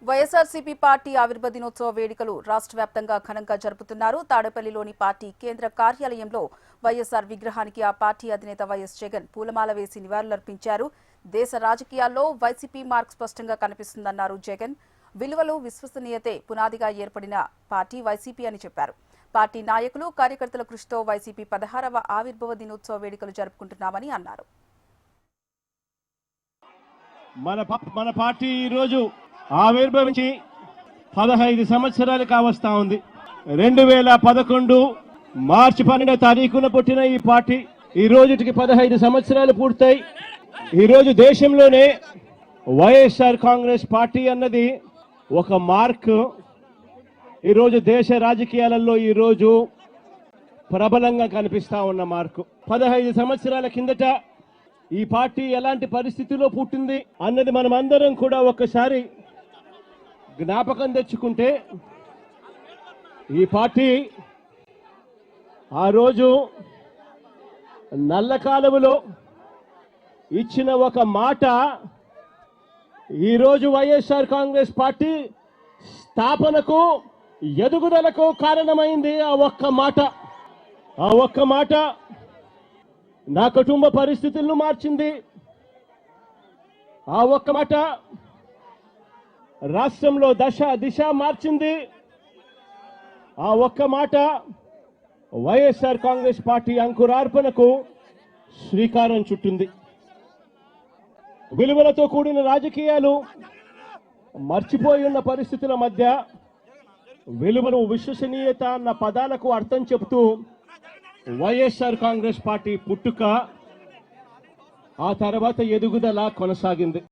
YSRCP party ఆవిర్భావ దినోత్సవ వేడుకలు రాష్ట్ర వ్యాప్తంగా ఘనంగా జరుపుతున్నారు. తాడేపల్లిలోని పార్టీ కేంద్ర కార్యాలయంలో వైఎస్ఆర్ విగ్రహానికి ఆ పార్టీ అధినేత వైఎస్ జగన్ పూలమాల వేసి నివాళులర్పించారు. దేశ రాజకీయాల్లో వైసీపీ మార్క్ స్పష్టంగా కనిపిస్తుందన్నారు జగన్. విలువలు, విశ్వసనీయతే పునాదిగా ఏర్పడిన పార్టీ వైసీపీ అని చెప్పారు. పార్టీ నాయకులు, కార్యకర్తల కృషితో వైసీపీ 16వ ఆవిర్భావ దినోత్సవ వేడుకలు జరుపుకుంటున్నామని అన్నారు. మన పార్టీ ఈరోజు ఆవిర్భవించి 15 సంవత్సరాలు కావస్తా ఉంది. 2011 మార్చి 12వ తారీఖున పుట్టిన ఈ పార్టీ ఈ రోజుకి 15 సంవత్సరాలు పూర్తయి ఈరోజు దేశంలోనే వైఎస్ఆర్ కాంగ్రెస్ పార్టీ అన్నది ఒక మార్క్. ఈరోజు దేశ రాజకీయాలలో ఈరోజు ప్రబలంగా కనిపిస్తా ఉన్న మార్కు. 15 సంవత్సరాల కిందట ఈ పార్టీ ఎలాంటి పరిస్థితిలో పుట్టింది అన్నది మనం అందరం కూడా ఒక్కసారి జ్ఞాపకం తెచ్చుకుంటే, ఈ పార్టీ ఆ రోజు నల్ల కాలువలో ఇచ్చిన ఒక మాట ఈరోజు వైఎస్ఆర్ కాంగ్రెస్ పార్టీ స్థాపనకు, ఎదుగుదలకు కారణమైంది. ఆ ఒక్క మాట నా కుటుంబ పరిస్థితులను మార్చింది. ఆ ఒక్క మాట రాష్ట్రంలో దిశ మార్చింది. ఆ ఒక్క మాట వైఎస్ఆర్ కాంగ్రెస్ పార్టీ అంకురార్పణకు శ్రీకారం చుట్టింది. విలువలతో కూడిన రాజకీయాలు మర్చిపోయి ఉన్న పరిస్థితుల మధ్య విలువలు, విశ్వసనీయత అన్న పదాలకు అర్థం చెబుతూ వైఎస్ఆర్ కాంగ్రెస్ పార్టీ పుట్టుక, ఆ తర్వాత ఎదుగుదల కొనసాగింది.